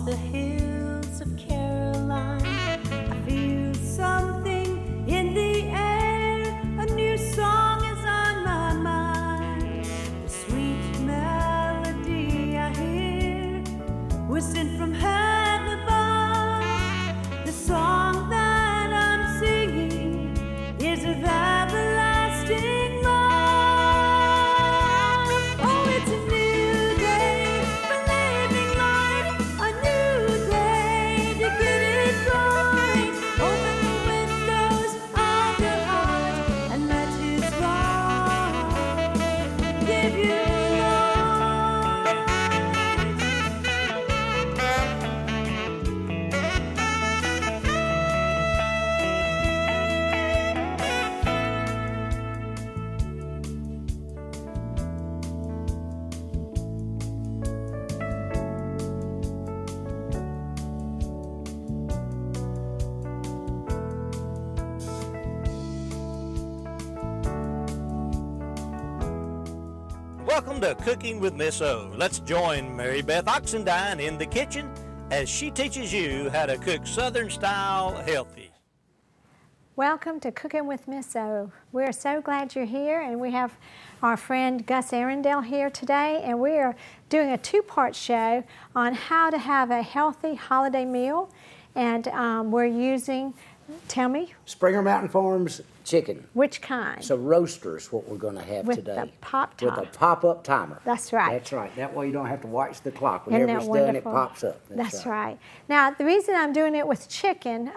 the hills of Caroline. I feel something in the air, a new song is on my mind. The sweet melody I hear was sent from heaven above. The song that I'm singing is of everlasting love. Oh, it's a new day for living life, a new day to get it going. Open the windows of your heart and let His love give you light. Welcome to Cooking with Miss O. Let's join Mary Beth Oxendine in the kitchen as she teaches you how to cook Southern style healthy. Welcome to Cooking with Miss O. We're so glad you're here, and we have our friend Gus Arundel here today, and we are doing a two-part show on how to have a healthy holiday meal, and we're using, tell me, Springer Mountain Farms chicken. which kind? So roaster's what we're going to have With today. the pop With top. a pop-up timer. That's right. That's right. That way you don't have to watch the clock. Isn't Whenever that it's done, it wonderful? pops up. That's right. Now, the reason I'm doing it with chicken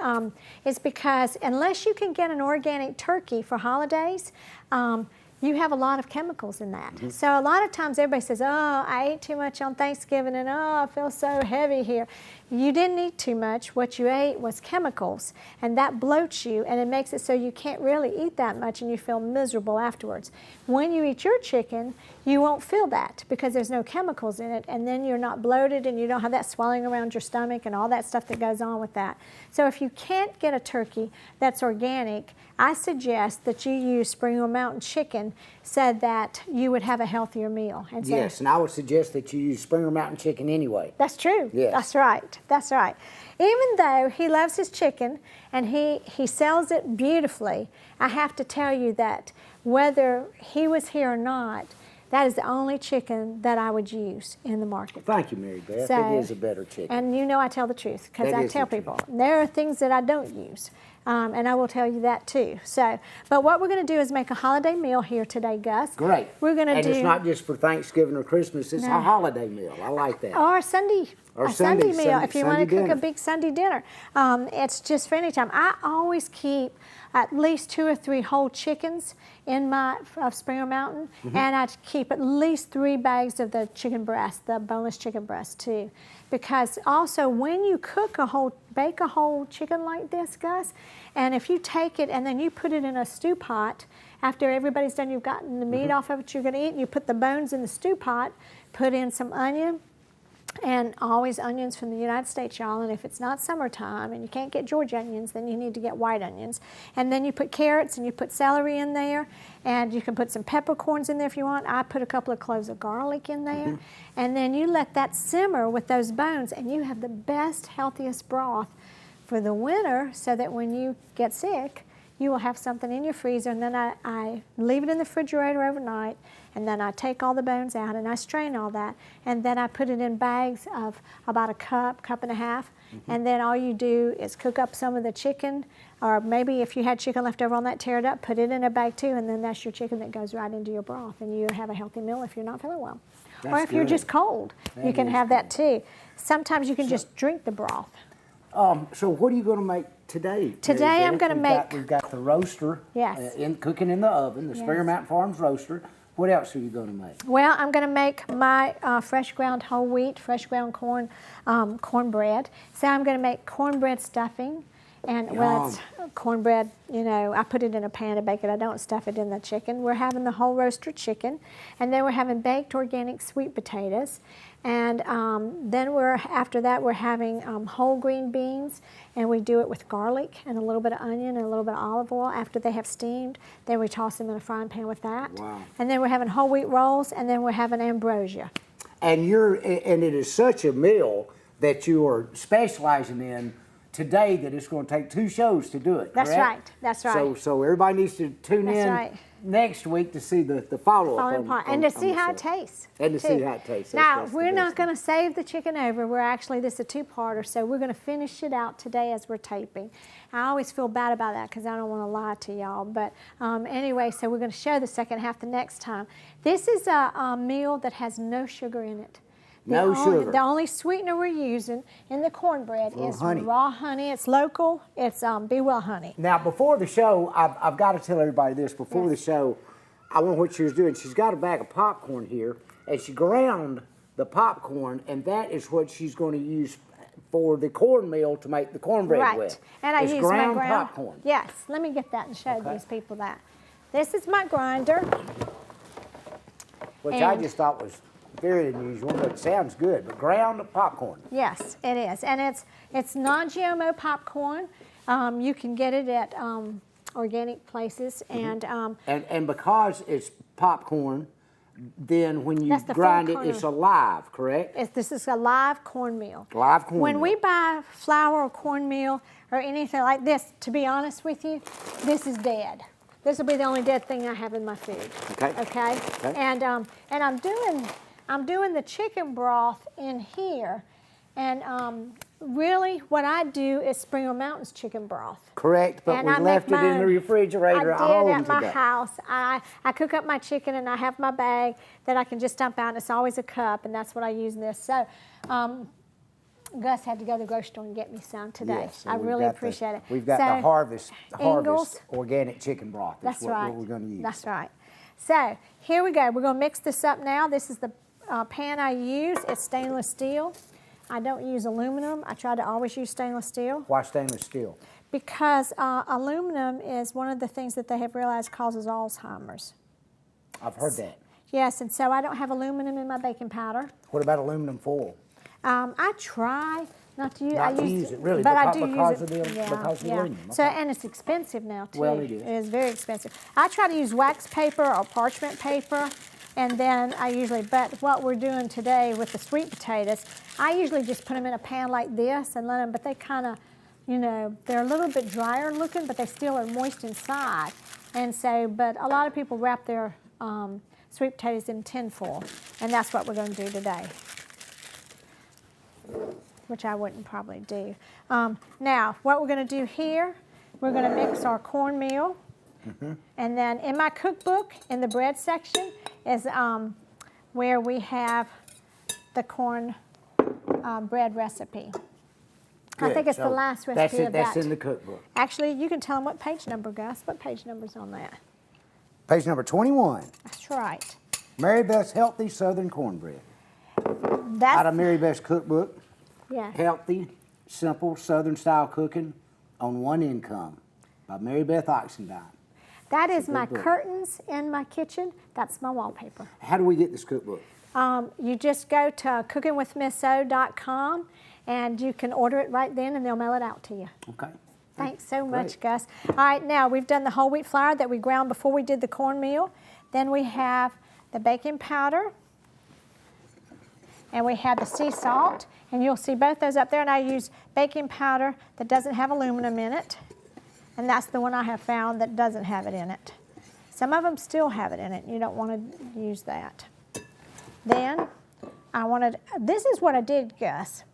is because unless you can get an organic turkey for holidays, you have a lot of chemicals in that. So a lot of times everybody says, oh, I ate too much on Thanksgiving and oh, I feel so heavy here. You didn't eat too much. What you ate was chemicals, and that bloats you, and it makes it so you can't really eat that much and you feel miserable afterwards. When you eat your chicken, you won't feel that because there's no chemicals in it, and then you're not bloated and you don't have that swelling around your stomach and all that stuff that goes on with that. So if you can't get a turkey that's organic, I suggest that you use Springer Mountain chicken so that you would have a healthier meal. And so, Yes, and I would suggest that you use Springer Mountain chicken anyway. that's true. Yes. That's right. That's right. Even though he loves his chicken and he sells it beautifully, I have to tell you that whether he was here or not, that is the only chicken that I would use in the market. Thank you, Mary Beth. So- it is a better chicken. And you know I tell the truth because That I is tell the truth. people there are things that I don't use, and I will tell you that too. So, but what we're going to do is make a holiday meal here today, Gus. Great. We're going to And do it's not just for Thanksgiving or Christmas. It's No. a holiday meal. I like that. or a Sunday. Or a Sunday meal Sunday- if you Sunday want to cook dinner. a big Sunday dinner. It's just for any time. I always keep at least 2 or 3 whole chickens in my Springer Mountain, and I keep at least 3 bags of the chicken breast, the boneless chicken breast too, because also when you bake a whole chicken like this, Gus, and if you take it and then you put it in a stew pot after everybody's done, you've gotten the meat off of it you're going to eat, and you put the bones in the stew pot, put in some onion. And always onions from the United States, y'all. And if it's not summertime and you can't get Georgia onions, then you need to get white onions. And then you put carrots and you put celery in there. And you can put some peppercorns in there if you want. I put a couple of cloves of garlic in there. And then you let that simmer with those bones, and you have the best, healthiest broth for the winter so that when you get sick, you will have something in your freezer. And then I leave it in the refrigerator overnight. And then I take all the bones out and I strain all that. And then I put it in bags of about a cup and a half. And then all you do is cook up some of the chicken, or maybe if you had chicken left over on that, tear it up, put it in a bag too, and then that's your chicken that goes right into your broth. And you have a healthy meal if you're not feeling well. Or That's if you're good. just cold, you That can is have that too. Sometimes you can just drink the broth. So what are you going to make today? Today Mary I'm Beth? gonna make- We've got the roaster. Yes. Cooking in the oven. The Springer Yes. Mountain Farms roaster. What else are you going to make? Well, I'm going to make my fresh ground whole wheat, fresh ground cornbread. So I'm going to make cornbread stuffing. And well, it's cornbread, you know, I put it in a pan to bake it. I don't stuff it in the chicken. We're having the whole roasted chicken. And then we're having baked organic sweet potatoes. And then after that, we're having whole green beans. And we do it with garlic and a little bit of onion and a little bit of olive oil after they have steamed. Then we toss them in a frying pan with that. Wow. And then we're having whole wheat rolls, and then we're having ambrosia. And it is such a meal that you are specializing in today that it's going to take 2 shows to do it, That's correct? right. That's right. So everybody needs to tune That's in right. next week to see the follow-up. And to see how it tastes. And to too. see how it tastes. Now, That's the we're best not thing. going to save the chicken over. This is a 2-parter, so we're going to finish it out today as we're taping. I always feel bad about that because I don't want to lie to y'all. But anyway, so we're going to show the second half the next time. This is a meal that has no sugar in it. Sugar. The only sweetener we're using in the cornbread is honey. raw honey. It's local. It's Be Well honey. Now, before the show, I've got to tell everybody this. Before the show, I wonder what she was doing. She's got a bag of popcorn here, and she ground the popcorn, and that is what she's going to use for the cornmeal to make the cornbread Right. with. And I It's use ground my ground popcorn. Yes. Let me get that and show Okay. these people that. This is my grinder. Which I And- just thought was very unusual, but it sounds good. But ground popcorn. Yes, it is, and it's non-GMO popcorn. You can get it at organic places, and And because it's popcorn, then when you That's the grind full it, it's kernel. alive, correct? this is a live cornmeal. Live cornmeal. When we buy flour or cornmeal or anything like this, to be honest with you, this is dead. This will be the only dead thing I have in my food. Okay. Okay. Okay. And I'm doing the chicken broth in here, and really what I do is Springer Mountain's chicken broth. Correct, but And we I left make it in the mine- refrigerator at I home did at my today. house. I cook up my chicken and I have my bag that I can just dump out. And it's always a cup, and that's what I use in this. So Gus had to go to the grocery store and get me some today. Yes, so I we've really got appreciate it. We've got So, the harvest Ingalls. organic chicken broth. That's what, right. what we're going to use. That's right. So here we go. We're going to mix this up now. This is the pan I use. It's stainless steel. I don't use aluminum. I try to always use stainless steel Why stainless steel? because aluminum is one of the things that they have realized causes Alzheimer's. I've heard that. Yes, and so I don't have aluminum in my baking powder. What about aluminum foil? I try not to use. Not to use it, really, but I because- do because use of it. the- Yeah, because of yeah. aluminum, So okay. and it's expensive now too. Well, it is. It is very expensive. I try to use wax paper or parchment paper, and then I usually. But what we're doing today with the sweet potatoes, I usually just put them in a pan like this and let them. But they kind of, they're a little bit drier looking, but they still are moist inside. And so, but a lot of people wrap their sweet potatoes in tin foil, and that's what we're going to do today, which I wouldn't probably do. Now, what we're going to do here, we're going to mix our cornmeal, and then in my cookbook, in the bread section, is where we have the corn bread recipe. I Good. think it's So the last that's recipe it, of That's that. in the cookbook. Actually, you can tell them what page number, Gus. What page number's on that? Page number 21. That's right. Mary Beth's Healthy Southern Cornbread. Out That's of Mary Beth's cookbook. yeah. Healthy, simple, Southern style cooking on one income by Mary Beth Oxendine. That is my good book. curtains in my kitchen. That's my wallpaper. How do we get this cookbook? You just go to cookingwithmissso.com and you can order it right then and they'll mail it out to you. Okay. Thanks so much, Great. Gus. All right, now we've done the whole wheat flour that we ground before we did the cornmeal. Then we have the baking powder and we have the sea salt. And you'll see both those up there. And I use baking powder that doesn't have aluminum in it. And that's the one I have found that doesn't have it in it. Some of them still have it in it. You don't want to use that. Then this is what I did, Gus.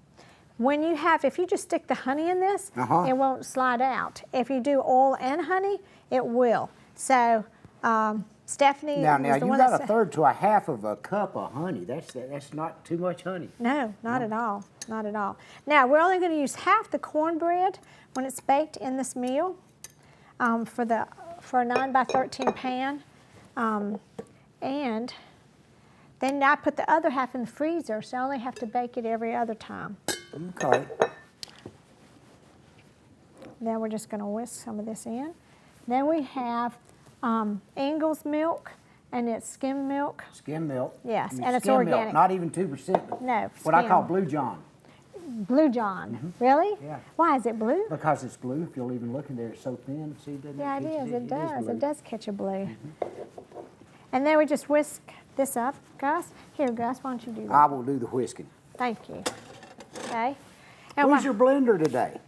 If you just stick the honey in this, it won't slide out. If you do oil and honey, it will. So Stephanie Now was the you one got that a third to a half of a cup of honey. That's not too much honey. No, not at all. Not at all. Now, we're only going to use half the cornbread when it's baked in this meal for a 9 by 13 pan. And then I put the other half in the freezer, so I only have to bake it every other time. Okay. Then we're just going to whisk some of this in. Then we have Ingalls milk, and it's skim milk. Skim milk. Yes, I mean, and it's skim organic. Milk, not even 2%. But No, what I call skim. Blue John. Blue John. Really? Yeah. Why is it blue? Because it's blue. If you'll even look in there, it's so thin. See, doesn't Yeah, it catch is. It does. blue. It does catch a blue. And then we just whisk this up. Gus, here, Gus, why don't you do that? I will do the whisking. Thank you. Okay. And Where's your blender today?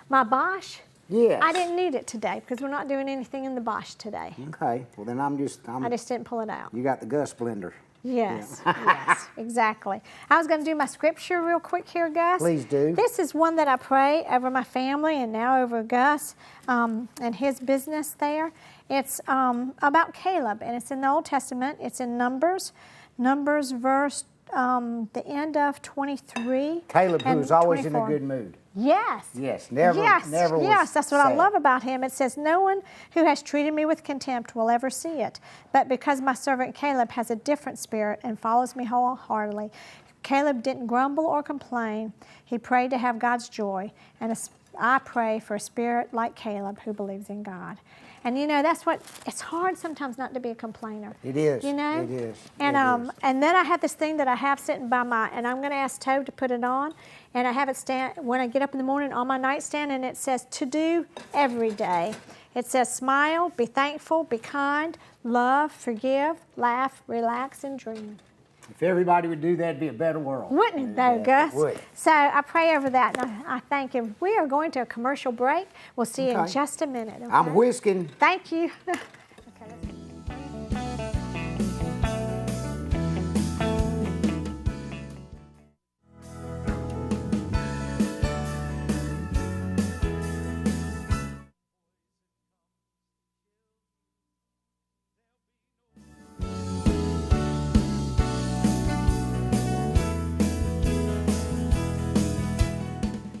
my Bosch? Yes. I didn't need it today because we're not doing anything in the Bosch today. Okay. Well, then I just didn't pull it out. You got the Gus blender. Yes, yes, exactly. I was going to do my scripture real quick here, Gus. Please do. This is one that I pray over my family and now over Gus and his business there. It's about Caleb, and it's in the Old Testament. It's in Numbers verse, the end of 23. Caleb, who is always 24. in a good mood. Yes. Yes, never was Yes, that's what I sad. love about him. It says, no one who has treated me with contempt will ever see it. But because my servant Caleb has a different spirit and follows me wholeheartedly, Caleb didn't grumble or complain. He prayed to have God's joy. And I pray for a spirit like Caleb who believes in God. And you know, it's hard sometimes not to be a complainer. It is. You know? It is. And and then I have this thing that I have sitting by and I'm going to ask Tobe to put it on, and I have it stand when I get up in the morning on my nightstand, and it says to do every day. It says smile, be thankful, be kind, love, forgive, laugh, relax, and dream. If everybody would do that, it'd be a better world. Wouldn't it though, Gus? It would. So I pray over that, and I thank him. We are going to a commercial break. We'll see you in Okay. just a minute. Okay? I'm whisking. Thank you.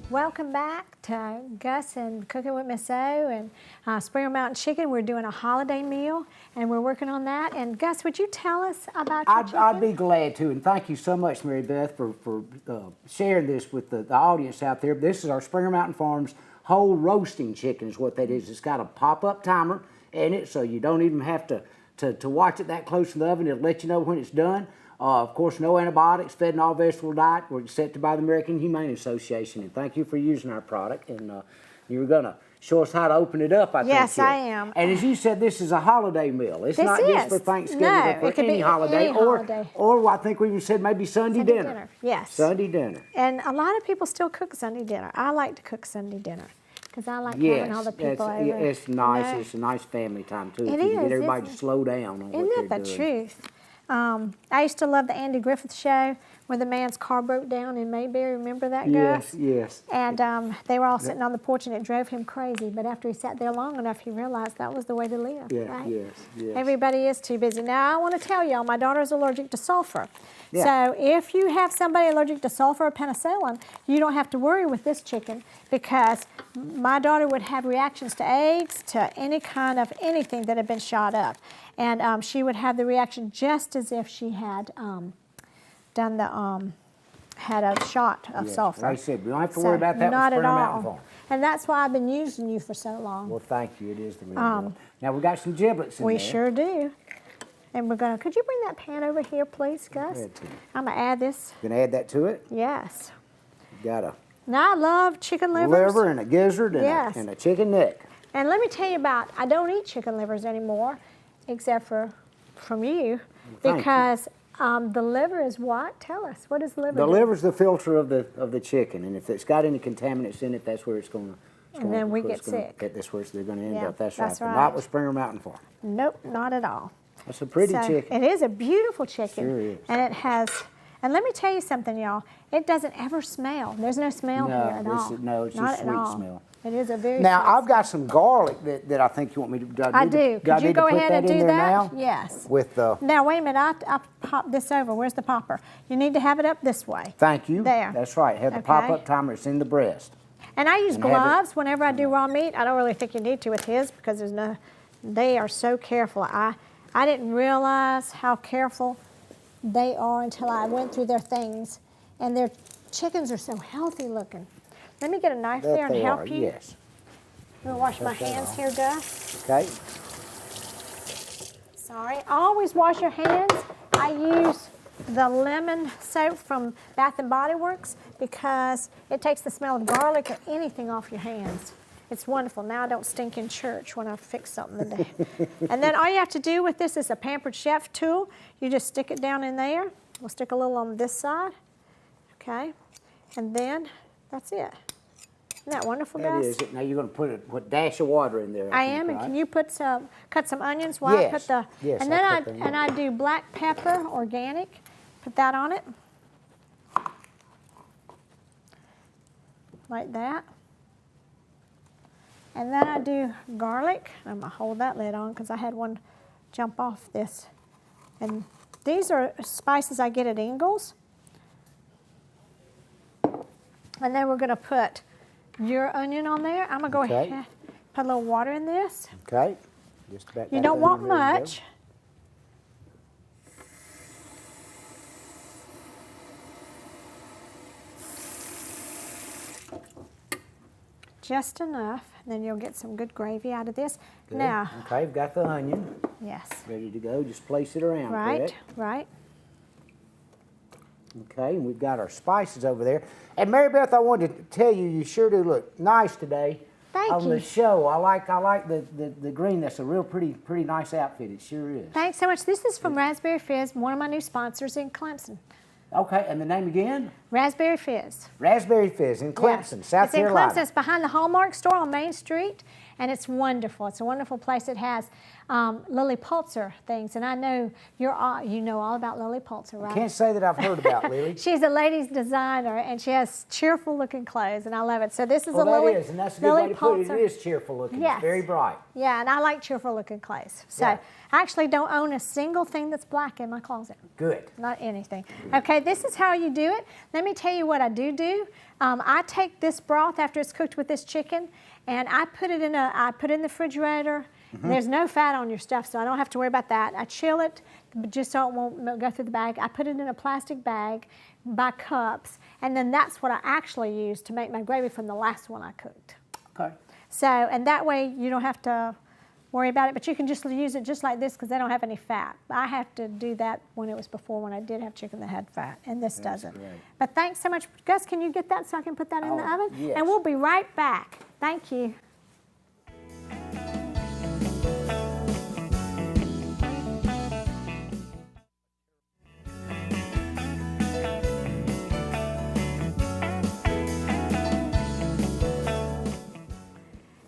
Welcome back to Gus and Cooking with Miss O and Springer Mountain Chicken. We're doing a holiday meal, and we're working on that. And Gus, would you tell us about your chicken? I'd be glad to, and thank you so much, Mary Beth, for sharing this with the audience out there. This is our Springer Mountain Farms whole roasting chicken is what that is. It's got a pop-up timer in it, so you don't even have to watch it that close in the oven. It'll let you know when it's done. Of course, no antibiotics, fed an all-vegetable diet. We're accepted by the American Humane Association, and thank you for using our product. And you were going to show us how to open it up, I think. Yes, here. I am. And as you said, this is a holiday meal. It's This not just is. for Thanksgiving, No, but it for could be any holiday. any holiday. Or I think we even said maybe Sunday dinner. Yes. Sunday dinner. And a lot of people still cook Sunday dinner. I like to cook Sunday dinner because I like having all the people over. It's nice. You know? It's a nice family time, too. It if you can is, get everybody to isn't it? slow down on what Isn't they're that the doing. truth? I used to love the Andy Griffith show where the man's car broke down in Mayberry. Remember that, Yes, Gus? yes. And they were all sitting on the porch, and it drove him crazy. But after he sat there long enough, he realized that was the way to live, Yeah, right? yes. Everybody is too busy. Now, I want to tell y'all, my daughter's allergic to sulfur. Yeah. So if you have somebody allergic to sulfur or penicillin, you don't have to worry with this chicken because my daughter would have reactions to eggs, to any kind of anything that had been shot up. And she would have the reaction just as if she had had a shot of Yes. sulfur. Like I said, we don't have to worry about that Not with at Springer Mountain all. Farm. And that's why I've been using you for so long. Well, thank you. It is the real deal. Now, we got some giblets in We there. sure do. And we're gonna, could you bring that pan over here, please, Gus? ahead, Tina. I'm gonna add this. Gonna add that to it. Yes. Got a Now I love chicken livers. liver and a gizzard and, Yes. and a chicken neck. And let me tell you about, I don't eat chicken livers anymore, except for from you, thank you. because the liver is what? Tell us, what is the liver? The do? liver's the filter of the chicken, and if it's got any contaminants in it, that's where it's going to. And then we get sick. That's where they're going to end Yeah, up. That's that's right. right. But not with Springer Mountain Farm. Nope, not at all. That's a pretty So, chicken. It is a beautiful chicken. Sure is. And it has, and let me tell you something, y'all. It doesn't ever smell. There's no smell No, here at this all. is- no, it's Not just at sweet all. smell. It is a very Now, sweet I've got some garlic that I think you want me to. I do. Could you go ahead and do that? Now? Yes. With the. Now, wait a minute. I popped this over. Where's the popper? You need to have it up this way. Thank you. There. That's right. Have the Okay. pop-up timer. It's in the breast. And I use And have it- gloves whenever I do raw meat. I don't really think you need to with his because there's no, they are so careful. I didn't realize how careful they are until I went through their things. And their chickens are so healthy looking. Let me get a knife That there and they help are. you. Yes. I'm gonna wash my Cut that hands off. here, Gus. Okay. Sorry. Always wash your hands. I use the lemon soap from Bath and Body Works because it takes the smell of garlic or anything off your hands. It's wonderful. Now I don't stink in church when I fix something today. And then all you have to do with this is a Pampered Chef tool. You just stick it down in there. We'll stick a little on this side. Okay. And then, that's it. Isn't that wonderful, That Gus? is it. Now you're going to put a dash of water in there. I think, am, and right? can you cut some onions while I Yes. put the, Yes, and I'll then put that in. I do black pepper, organic, put that on it. Like that. And then I do garlic. I'm gonna hold that lid on because I had one jump off this. And these are spices I get at Ingles. And then we're gonna put your onion on there. I'm gonna go Okay. ahead, put a little water in this. Okay. Just about You that don't want onion ready to go. much. Just enough, and then you'll get some good gravy out of this. Good. Now, Okay, we've got the onion yes, ready to go. Just place it around, right, correct? right. Okay, and we've got our spices over there. And Mary Beth, I wanted to tell you, you sure do look nice today. Thank on you. the show. I like the green. That's a real pretty nice outfit. It sure is. Thanks so much. This is from Raspberry Fizz, one of my new sponsors in Clemson. Okay, and the name again? Raspberry Fizz. Raspberry Fizz in Clemson, Yes. South it's in Carolina. Clemson. It's behind the Hallmark store on Main Street, and it's wonderful. It's a wonderful place. It has Lily Pulitzer things, and I know you know all about Lily Pulitzer, right? Can't say that I've heard about Lily. She's a ladies designer, and she has cheerful looking clothes, and I love it. So this is Well, a Lily. that is, and that's a good Lily way to put it. Pulitzer. It is cheerful looking. Yes. It's very bright. Yeah, and I like cheerful looking clothes. So Yeah. I actually don't own a single thing that's black in my closet. Good. Not anything. Okay, this is how you do it. Let me tell you what I do. I take this broth after it's cooked with this chicken, and I put it in the refrigerator. There's no fat on your stuff, so I don't have to worry about that. I chill it, but just so it won't go through the bag. I put it in a plastic bag by cups, and then that's what I actually use to make my gravy from the last one I cooked. Okay. So, and that way you don't have to worry about it, but you can just use it just like this because they don't have any fat. I have to do that when it was before when I did have chicken that had fat, and this doesn't. great. But thanks so much. Gus, can you get that so I can put that in the Oh, oven? yes. And we'll be right back. Thank you.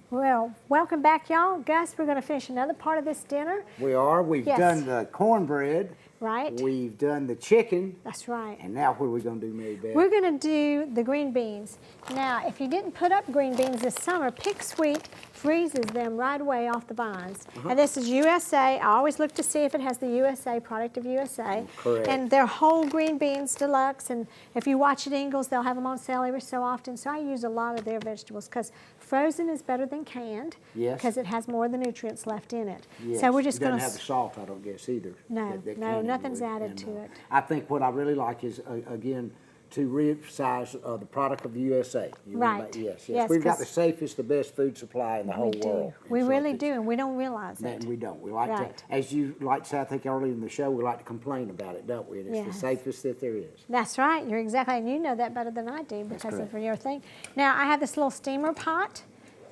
Well, welcome back, y'all. Gus, we're going to finish another part of this dinner, We are. We've Yes. done the cornbread. right? We've done the chicken. That's right. And now what are we going to do, Mary Beth? We're going to do the green beans. Now, if you didn't put up green beans this summer, Pick Sweet freezes them right away off the vines. And this is USA. I always look to see if it has the USA, product of USA. Correct. And they're whole green beans deluxe. And if you watch at Ingles, they'll have them on sale every so often. So I use a lot of their vegetables because frozen is better than canned. Yes. Because it has more of the nutrients left in it. Yes. So we're just It doesn't going have the salt, I don't guess, either. No, that no, can nothing's do it. added And, to it. I think what I really like is, again, to reemphasize the product of the USA. You Right. remember- Yes, yes. Yes, We've got 'cause the safest, the best food supply in the whole we do. world. We And so really if do, it's- and we don't realize it. And we don't. We like Right. to, as you like to say, I think earlier in the show, we like to complain about it, don't we? And it's the Yes. safest that there is. That's right. You're exactly, and you know that better than I do because of correct. your thing. Now I have this little steamer pot,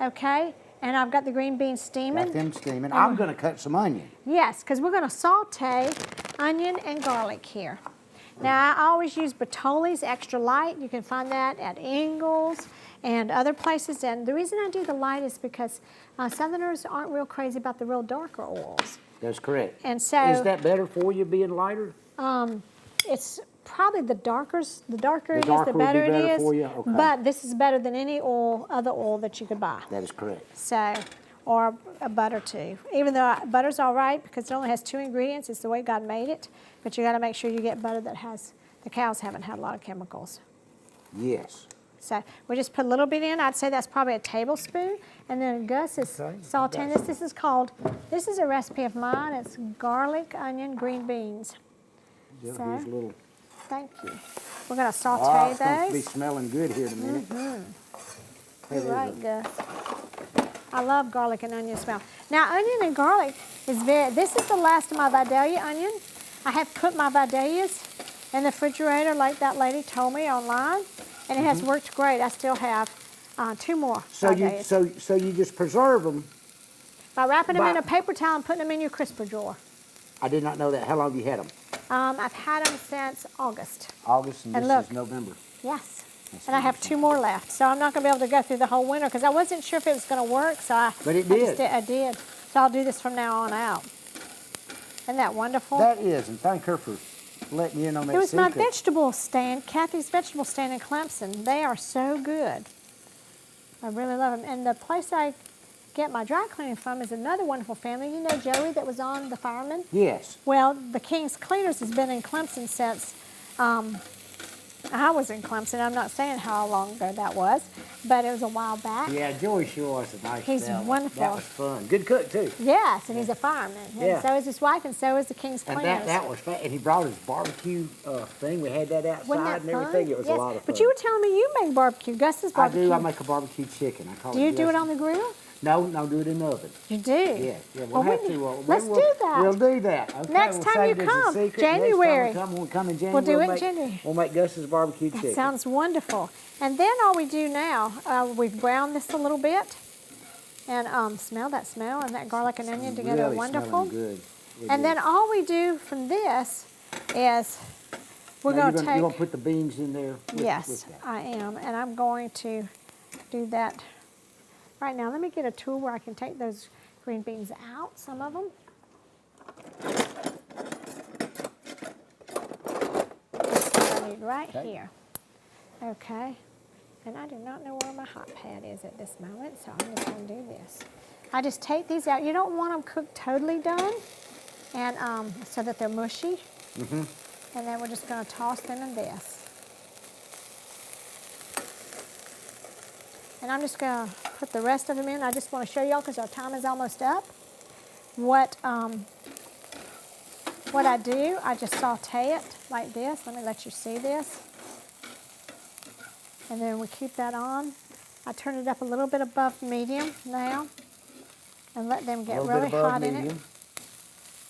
okay, and I've got the green beans steaming. Got them steaming. I'm going to cut some onion. Yes, because we're going to saute onion and garlic here. Now I always use Bertolli's Extra Light. You can find that at Ingles and other places. And the reason I do the light is because Southerners aren't real crazy about the real darker oils. That's correct. And so Is that better for you being lighter? It's probably the darker it is, the darker would be better it better is. for you? Okay. But this is better than any other oil that you could buy. That is correct. So, or a butter too. Even though butter's all right because it only has 2 ingredients, it's the way God made it. But you got to make sure you get butter that has, the cows haven't had a lot of chemicals. Yes. So we just put a little bit in. I'd say that's probably a tablespoon. And then Gus is Okay. sauteing this. This is a recipe of mine. It's garlic, onion, green beans. Yeah, So, here's a little. Thank you. We're going to saute Oh, it's going to be those. smelling good here in a minute. Hey, You're there's right, a- Gus. I love garlic and onion smell. Now, onion and garlic this is the last of my Vidalia onion. I have put my Vidalias in the refrigerator like that lady told me online, and it has worked great. I still have 2 more So you, Vidalias. so you just preserve them. By wrapping them in a but- paper towel and putting them in your crisper drawer. I did not know that. How long have you had them? I've had them since August. August, and And this look. is November. Yes. And I have 2 more left, so I'm not going to be able to go through the whole winter because I wasn't sure if it was going to work, so But it I did. So I'll do this from now on out. Isn't that wonderful? That is, and thank her for letting you in on that It was secret. my vegetable stand, Kathy's vegetable stand in Clemson. They are so good. I really love them. And the place I get my dry cleaning from is another wonderful family. You know Joey that was on The Fireman? Yes. Well, the King's Cleaners has been in Clemson since I was in Clemson. I'm not saying how long ago that was, but it was a while back. Yeah, Joey sure was a nice He's fella. wonderful. That was fun. Good cook, too. Yes, and he's a fireman. Yeah. And so is his wife, and so is the King's And Cleaners. that was fun. And he brought his barbecue thing. We had that outside Wasn't that and fun? everything. It was Yes. a lot of fun. But you were telling me you make barbecue, Gus's I barbecue. do. I make a barbecue chicken. I call Do you do it Gus's. on the grill? No, do it in the oven. You do? Yeah, Well, we'll have to. let's do that. We'll do that. Okay, Next we'll time save you this a come, secret. January. Next time we come in January. We'll do it in make, January. We'll make Gus's barbecue chicken. That sounds wonderful. And then all we do now, we've browned this a little bit. And smell that smell and that garlic and onion together, really wonderful. smelling good. And then all we do from this is we're Now, going to take. You're going to put the beans in there? Yes, that. I am. And I'm going to do that right now. Let me get a tool where I can take those green beans out, some of them. That's what I need right here. Okay. And I do not know where my hot pad is at this moment, so I'm just going to do this. I just take these out. You don't want them cooked totally done, and so that they're mushy. Mm-hmm. And then we're just going to toss them in this. And I'm just going to put the rest of them in. I just want to show y'all because our time is almost up. What I do, I just saute it like this. Let me let you see this. And then we keep that on. I turn it up a little bit above medium now and let them get really hot in it.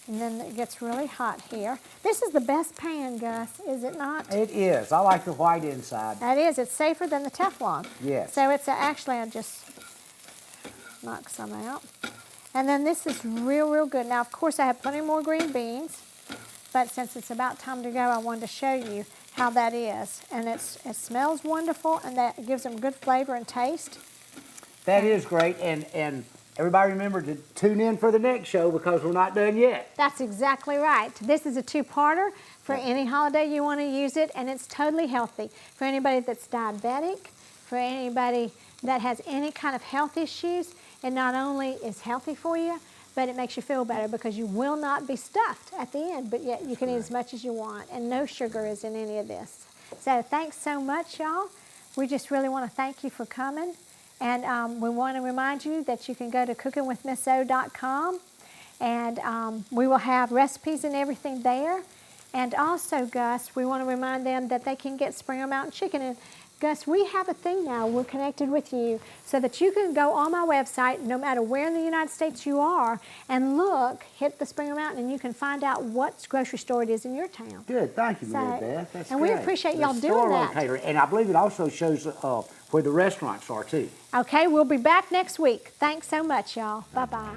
And then it gets really hot here. This is the best pan, Gus, is it not? It is. I like the white inside. That is. It's safer than the Teflon. Yes. So it's actually, I just knock some out. And then this is real, real good. Now, of course, I have plenty more green beans, but since it's about time to go, I wanted to show you how that is. And it smells wonderful, and that gives them good flavor and taste. That is great. And everybody remember to tune in for the next show because we're not done yet. That's exactly right. This is a two-parter for any holiday you want to use it, and it's totally healthy. For anybody that's diabetic, for anybody that has any kind of health issues, it not only is healthy for you, but it makes you feel better because you will not be stuffed at the end, but yet you can eat as much as you want, and no sugar is in any of this. So thanks so much, y'all. We just really want to thank you for coming. And we want to remind you that you can go to cookingwithmisso.com, and we will have recipes and everything there. And also, Gus, we want to remind them that they can get Springer Mountain Chicken. And Gus, we have a thing now. We're connected with you so that you can go on my website, no matter where in the United States you are, and look, hit the Springer Mountain, and you can find out what grocery store it is in your town. Good. Thank you, Mary So- Beth. That's and great. we appreciate The y'all doing store that. locator. And I believe it also shows where the restaurants are, too. Okay, we'll be back next week. Thanks so much, y'all. Bye-bye.